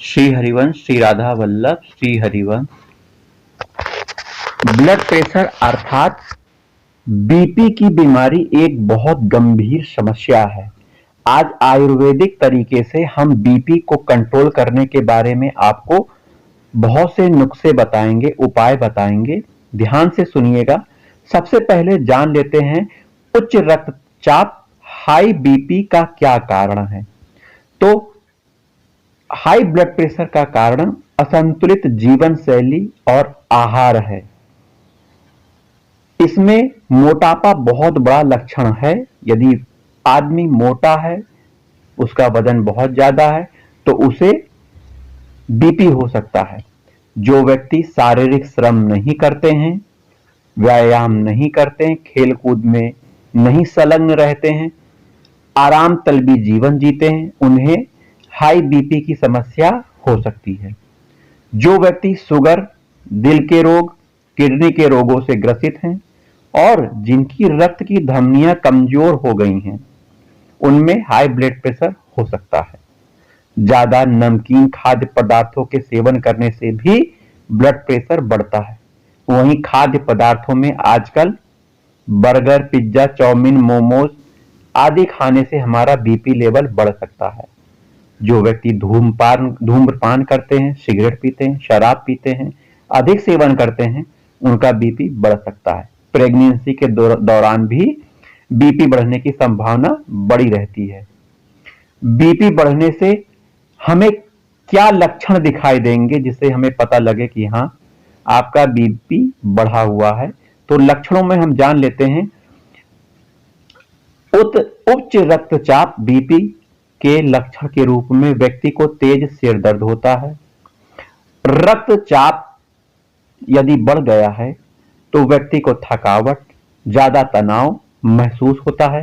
Shri Harivansh, Shri Radha Vallabh, Shri Harivansh. Blood pressure अर्थात BP की बीमारी एक बहुत गंभीर समस्या है। आज आयुर्वेदिक तरीके से हम बीपी को कंट्रोल करने के बारे में आपको बहुत से नुस्खे बताएंगे, उपाय बताएंगे। ध्यान से सुनिएगा। सबसे पहले जान लेते हैं उच्च रक्तचाप हाई बीपी का क्या कारण है। तो हाई ब्लड प्रेशर का कारण असंतुलित जीवन शैली और आहार है। इसमें मोटापा बहुत बड़ा लक्षण है। यदि आदमी मोटा है, उसका वजन बहुत ज्यादा है, तो उसे बीपी हो सकता है। जो व्यक्ति शारीरिक श्रम नहीं करते हैं, व्यायाम नहीं करते हैं, खेल कूद में नहीं संलग्न रहते हैं, आराम तलबी जीवन जीते हैं, उन्हें हाई बीपी की समस्या हो सकती है। जो व्यक्ति शुगर, दिल के रोग, किडनी के रोगों से ग्रसित हैं और जिनकी रक्त की धमनियां कमजोर हो गई हैं, उनमें हाई ब्लड प्रेशर हो सकता है। ज्यादा नमकीन खाद्य पदार्थों के सेवन करने से भी ब्लड प्रेशर बढ़ता है। वहीं खाद्य पदार्थों में आजकल बर्गर, पिज्जा, चाउमीन, मोमोज आदि खाने से हमारा बीपी लेवल बढ़ सकता है। जो व्यक्ति धूम्रपान करते हैं, सिगरेट पीते हैं, शराब पीते हैं, अधिक सेवन करते हैं, उनका बीपी बढ़ सकता है। प्रेगनेंसी के दौरान भी बीपी बढ़ने की संभावना बड़ी रहती है। बीपी बढ़ने से हमें क्या लक्षण दिखाई देंगे जिससे हमें पता लगे कि हाँ, आपका बीपी बढ़ा हुआ है। तो लक्षणों में हम जान लेते हैं। उच्च रक्तचाप बीपी के लक्षण के रूप में व्यक्ति को तेज सिर दर्द होता है। रक्तचाप यदि बढ़ गया है तो व्यक्ति को थकावट, ज्यादा तनाव महसूस होता है।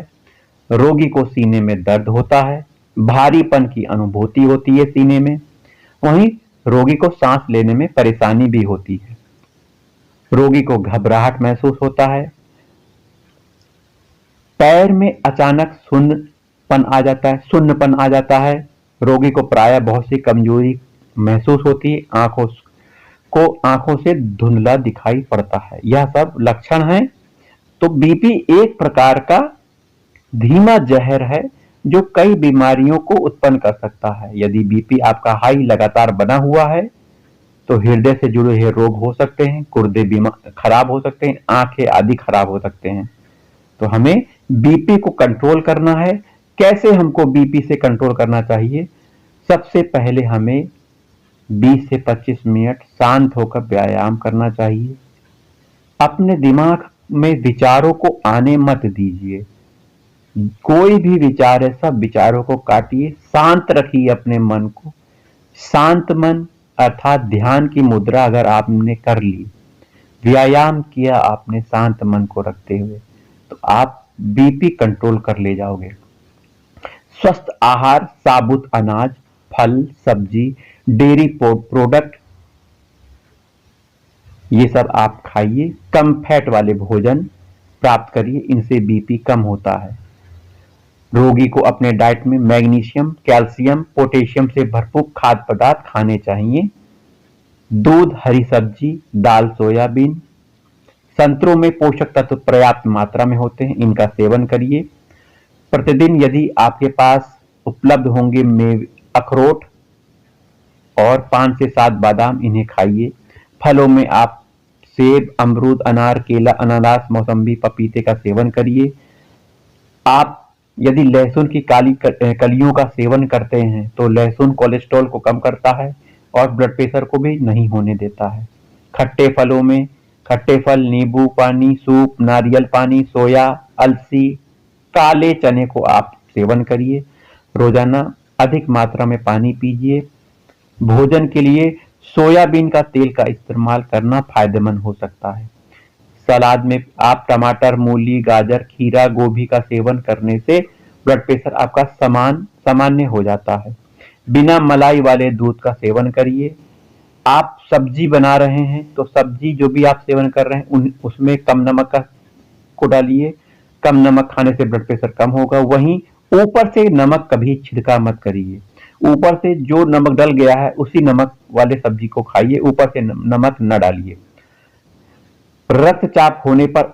रोगी को सीने में दर्द होता है, भारीपन की अनुभूति होती है सीने में। वहीं रोगी को सांस लेने में परेशानी भी होती है। रोगी को घबराहट महसूस होता है। पैर में अचानक सुन्नपन आ जाता है। रोगी को प्रायः बहुत सी कमजोरी महसूस होती है। आंखों से धुंधला दिखाई पड़ता है। यह सब लक्षण हैं। तो बीपी एक प्रकार का धीमा जहर है जो कई बीमारियों को उत्पन्न कर सकता है। यदि बीपी आपका हाई लगातार बना हुआ है तो हृदय से जुड़े हुए रोग हो सकते हैं, गुर्दे खराब हो सकते हैं, आंखें आदि खराब हो सकते हैं। तो हमें बीपी को कंट्रोल करना है। कैसे हमको बीपी से कंट्रोल करना चाहिए? सबसे पहले हमें 20 से 25 मिनट शांत होकर व्यायाम करना चाहिए। अपने दिमाग में विचारों को आने मत दीजिए। कोई भी विचार है, सब विचारों को काटिए, शांत रखिए अपने मन को। शांत मन अर्थात ध्यान की मुद्रा अगर आपने कर ली, व्यायाम किया आपने शांत मन को रखते हुए, तो आप बीपी कंट्रोल कर ले जाओगे। स्वस्थ आहार, साबुत अनाज, फल, सब्जी, डेयरी प्रोडक्ट, ये सब आप खाइए। कम फैट वाले भोजन प्राप्त करिए, इनसे बीपी कम होता है। रोगी को अपने डाइट में मैग्नीशियम, कैल्शियम, पोटेशियम से भरपूर खाद्य पदार्थ खाने चाहिए। दूध, हरी सब्जी, दाल, सोयाबीन, संतरों में पोषक तत्व पर्याप्त मात्रा में होते हैं, इनका सेवन करिए। प्रतिदिन यदि आपके पास उपलब्ध होंगे अखरोट और 5 से 7 बादाम, इन्हें खाइए। फलों में आप सेब, अमरूद, अनार, केला, अनानास, मौसम्बी, पपीते का सेवन करिए। आप यदि लहसुन की काली कलियों का सेवन करते हैं तो लहसुन कोलेस्ट्रॉल को कम करता है और ब्लड प्रेशर को भी नहीं होने देता है। खट्टे फलों में खट्टे फल, नींबू पानी, सूप, नारियल पानी, सोया, अलसी, काले चने को आप सेवन करिए। रोजाना अधिक मात्रा में पानी पीजिए। भोजन के लिए सोयाबीन का तेल का इस्तेमाल करना फायदेमंद हो सकता है। सलाद में आप टमाटर, मूली, गाजर, खीरा, गोभी का सेवन करने से ब्लड प्रेशर आपका सामान्य हो जाता है। बिना मलाई वाले दूध का सेवन करिए। आप सब्जी बना रहे हैं तो सब्जी जो भी आप सेवन कर रहे हैं उसमें कम नमक को डालिए। कम नमक खाने से ब्लड प्रेशर कम होगा। वहीं ऊपर से नमक कभी छिड़का मत करिए। ऊपर से जो नमक डल गया है उसी नमक वाले सब्जी को खाइए, ऊपर से नमक न डालिए। रक्तचाप होने पर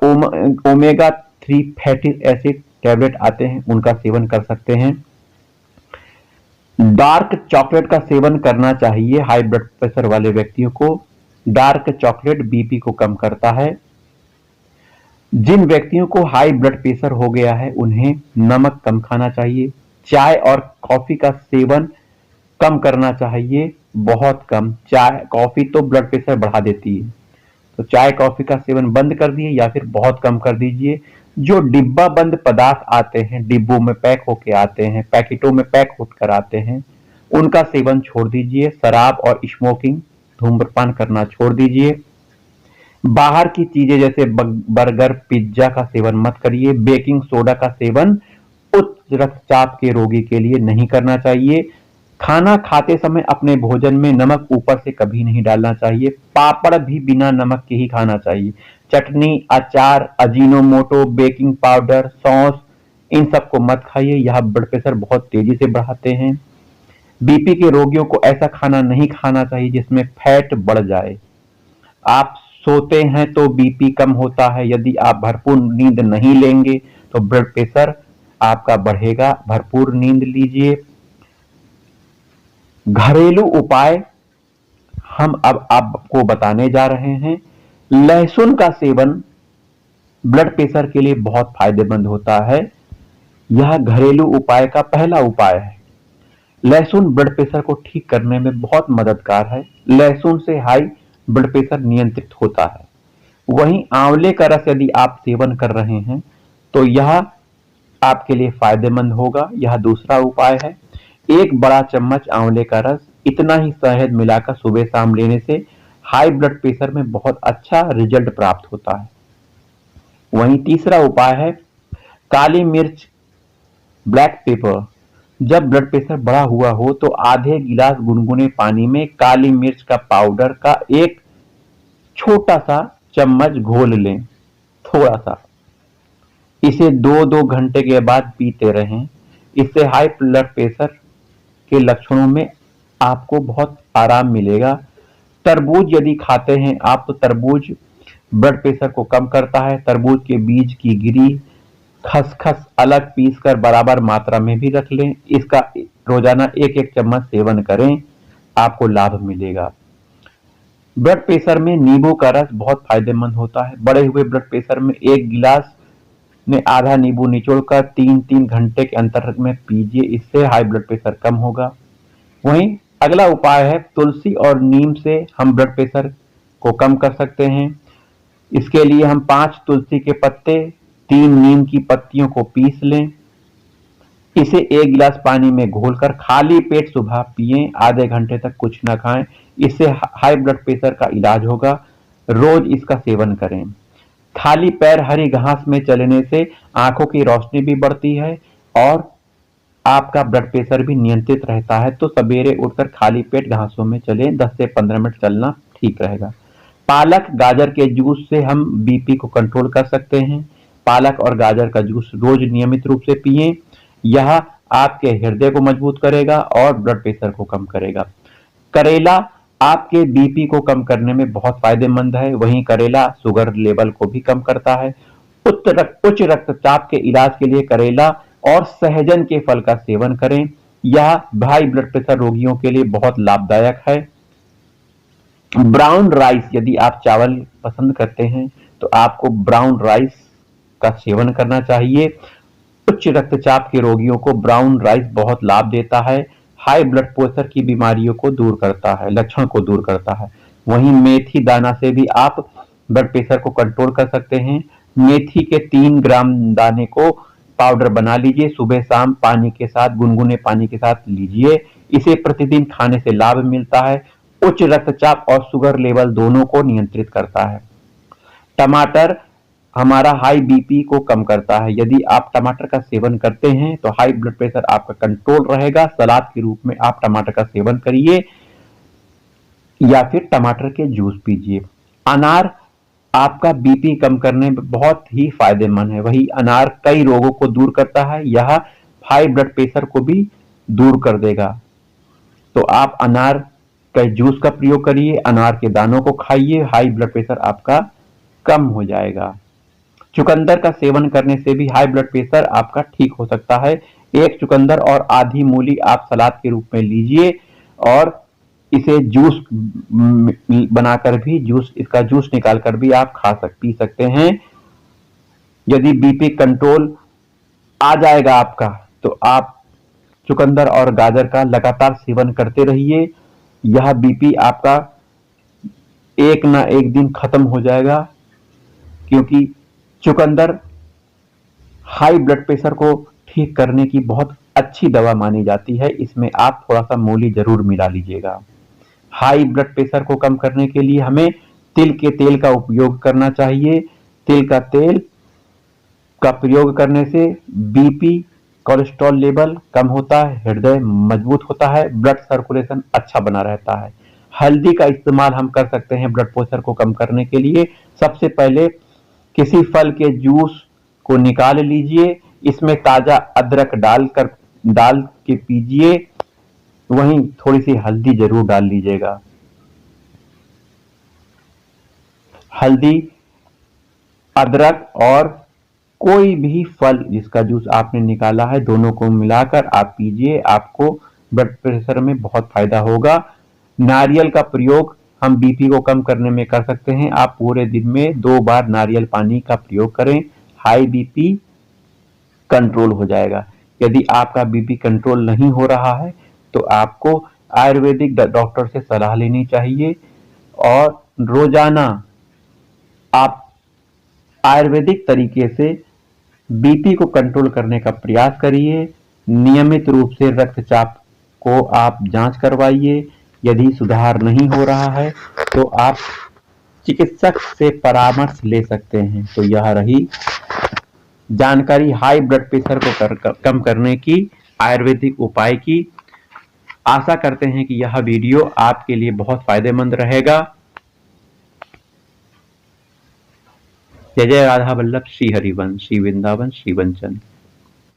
ओमेगा 3 फैटी एसिड टैबलेट आते हैं, उनका सेवन कर सकते हैं। डार्क चॉकलेट का सेवन करना चाहिए हाई ब्लड प्रेशर वाले व्यक्तियों को। डार्क चॉकलेट बीपी को कम करता है। जिन व्यक्तियों को हाई ब्लड प्रेशर हो गया है उन्हें नमक कम खाना चाहिए। चाय और कॉफी का सेवन कम करना चाहिए, बहुत कम। चाय कॉफी तो ब्लड प्रेशर बढ़ा देती है, तो चाय कॉफी का सेवन बंद कर दिए या फिर बहुत कम कर दीजिए। जो डिब्बा बंद पदार्थ आते हैं, डिब्बों में पैक होके आते हैं, पैकेटों में पैक होकर आते हैं, उनका सेवन छोड़ दीजिए। शराब और स्मोकिंग, धूम्रपान करना छोड़ दीजिए। बाहर की चीजें जैसे बर्गर, पिज्जा का सेवन मत करिए। बेकिंग सोडा का सेवन उच्च रक्तचाप के रोगी के लिए नहीं करना चाहिए। खाना खाते समय अपने भोजन में नमक ऊपर से कभी नहीं डालना चाहिए। पापड़ भी बिना नमक के ही खाना चाहिए। चटनी, अचार, अजीनोमोटो, बेकिंग पाउडर, सॉस, इन सबको मत खाइए, यह ब्लड प्रेशर बहुत तेजी से बढ़ाते हैं। बीपी के रोगियों को ऐसा खाना नहीं खाना चाहिए जिसमें फैट बढ़ जाए। आप सोते हैं तो बीपी कम होता है, यदि आप भरपूर नींद नहीं लेंगे तो ब्लड प्रेशर आपका बढ़ेगा। भरपूर नींद लीजिए। घरेलू उपाय हम अब आपको बताने जा रहे हैं। लहसुन का सेवन ब्लड प्रेशर के लिए बहुत फायदेमंद होता है। यह घरेलू उपाय का पहला उपाय है। लहसुन ब्लड प्रेशर को ठीक करने में बहुत मददगार है। लहसुन से हाई ब्लड प्रेशर नियंत्रित होता है। वहीं आंवले का रस यदि आप सेवन कर रहे हैं तो यह आपके लिए फायदेमंद होगा। यह दूसरा उपाय है। एक बड़ा चम्मच आंवले का रस, इतना ही शहद मिलाकर सुबह शाम लेने से हाई ब्लड प्रेशर में बहुत अच्छा रिजल्ट प्राप्त होता है। वहीं तीसरा उपाय है काली मिर्च, ब्लैक पेपर। जब ब्लड प्रेशर बढ़ा हुआ हो तो आधे गिलास गुनगुने पानी में काली मिर्च का पाउडर का एक छोटा सा चम्मच घोल लें, थोड़ा सा। इसे 2-2 घंटे के बाद पीते रहें। इससे हाई ब्लड प्रेशर के लक्षणों में आपको बहुत आराम मिलेगा। तरबूज यदि खाते हैं आप तो तरबूज ब्लड प्रेशर को कम करता है। तरबूज के बीज की गिरी, खसखस अलग पीसकर बराबर मात्रा में भी रख लें। इसका रोजाना 1-1 चम्मच सेवन करें, आपको लाभ मिलेगा। ब्लड प्रेशर में नींबू का रस बहुत फायदेमंद होता है। बढ़े हुए ब्लड प्रेशर में 1 गिलास में आधा नींबू निचोड़कर 3-3 घंटे के अंतर में पीजिए, इससे हाई ब्लड प्रेशर कम होगा। वहीं अगला उपाय है तुलसी और नीम से हम ब्लड प्रेशर को कम कर सकते हैं। इसके लिए हम 5 तुलसी के पत्ते, 3 नीम की पत्तियों को पीस लें। इसे 1 गिलास पानी में घोलकर खाली पेट सुबह पिएं। आधे घंटे तक कुछ ना खाएं, इससे हाई ब्लड प्रेशर का इलाज होगा। रोज इसका सेवन करें। खाली पैर हरी घास में चलने से आंखों की रोशनी भी बढ़ती है और आपका ब्लड प्रेशर भी नियंत्रित रहता है। तो सवेरे उठकर खाली पेट घासों में चलें, 10 से 15 मिनट चलना ठीक रहेगा। पालक, गाजर के जूस से हम बीपी को कंट्रोल कर सकते हैं। पालक और गाजर का जूस रोज नियमित रूप से पिएं। यह आपके हृदय को मजबूत करेगा और ब्लड प्रेशर को कम करेगा। करेला आपके बीपी को कम करने में बहुत फायदेमंद है। वहीं करेला शुगर लेवल को भी कम करता है। उच्च रक्तचाप के इलाज के लिए करेला और सहजन के फल का सेवन करें। यह हाई ब्लड प्रेशर रोगियों के लिए बहुत लाभदायक है। ब्राउन राइस, यदि आप चावल पसंद करते हैं तो आपको ब्राउन राइस का सेवन करना चाहिए। उच्च रक्तचाप के रोगियों को ब्राउन राइस बहुत लाभ देता है। हाई ब्लड प्रेशर की बीमारियों को दूर करता है, लक्षण को दूर करता है। वहीं मेथी दाना से भी आप ब्लड प्रेशर को कंट्रोल कर सकते हैं। मेथी के 3 ग्राम दाने को पाउडर बना लीजिए, सुबह शाम पानी के साथ, गुनगुने पानी के साथ लीजिए। इसे प्रतिदिन खाने से लाभ मिलता है। उच्च रक्तचाप और शुगर लेवल दोनों को नियंत्रित करता है। टमाटर हमारा हाई बीपी को कम करता है। यदि आप टमाटर का सेवन करते हैं तो हाई ब्लड प्रेशर आपका कंट्रोल रहेगा। सलाद के रूप में आप टमाटर का सेवन करिए या फिर टमाटर के जूस पीजिए। अनार आपका बीपी कम करने में बहुत ही फायदेमंद है। वही अनार कई रोगों को दूर करता है। यह हाई ब्लड प्रेशर को भी दूर कर देगा। तो आप अनार का जूस का प्रयोग करिए, अनार के दानों को खाइए, हाई ब्लड प्रेशर आपका कम हो जाएगा। चुकंदर का सेवन करने से भी हाई ब्लड प्रेशर आपका ठीक हो सकता है। एक चुकंदर और आधी मूली आप सलाद के रूप में लीजिए और इसे जूस बनाकर भी इसका जूस निकालकर भी आप पी सकते हैं। यदि बीपी कंट्रोल आ जाएगा आपका तो आप चुकंदर और गाजर का लगातार सेवन करते रहिए। यह बीपी आपका एक ना एक दिन खत्म हो जाएगा, क्योंकि चुकंदर हाई ब्लड प्रेशर को ठीक करने की बहुत अच्छी दवा मानी जाती है। इसमें आप थोड़ा सा मूली जरूर मिला लीजिएगा। हाई ब्लड प्रेशर को कम करने के लिए हमें तिल के तेल का उपयोग करना चाहिए। तिल का तेल का प्रयोग करने से बीपी, कोलेस्ट्रॉल लेवल कम होता है, हृदय मजबूत होता है, ब्लड सर्कुलेशन अच्छा बना रहता है। हल्दी का इस्तेमाल हम कर सकते हैं ब्लड प्रेशर को कम करने के लिए। सबसे पहले किसी फल के जूस को निकाल लीजिए, इसमें ताजा अदरक डाल के पीजिए, वहीं थोड़ी सी हल्दी जरूर डाल लीजिएगा। हल्दी, अदरक और कोई भी फल जिसका जूस आपने निकाला है, दोनों को मिलाकर आप पीजिए, आपको ब्लड प्रेशर में बहुत फायदा होगा। नारियल का प्रयोग हम बीपी को कम करने में कर सकते हैं। आप पूरे दिन में 2 बार नारियल पानी का प्रयोग करें, हाई बीपी कंट्रोल हो जाएगा। यदि आपका बीपी कंट्रोल नहीं हो रहा है तो आपको आयुर्वेदिक डॉक्टर से सलाह लेनी चाहिए और रोजाना आप आयुर्वेदिक तरीके से बीपी को कंट्रोल करने का प्रयास करिए। नियमित रूप से रक्तचाप को आप जांच करवाइए। यदि सुधार नहीं हो रहा है तो आप चिकित्सक से परामर्श ले सकते हैं। तो यह रही जानकारी हाई ब्लड प्रेशर को कम करने की, आयुर्वेदिक उपाय की। आशा करते हैं कि यह वीडियो आपके लिए बहुत फायदेमंद रहेगा। जय जय राधा वल्लभ, श्री हरिवंश, श्री वृंदावन, श्री वंचन।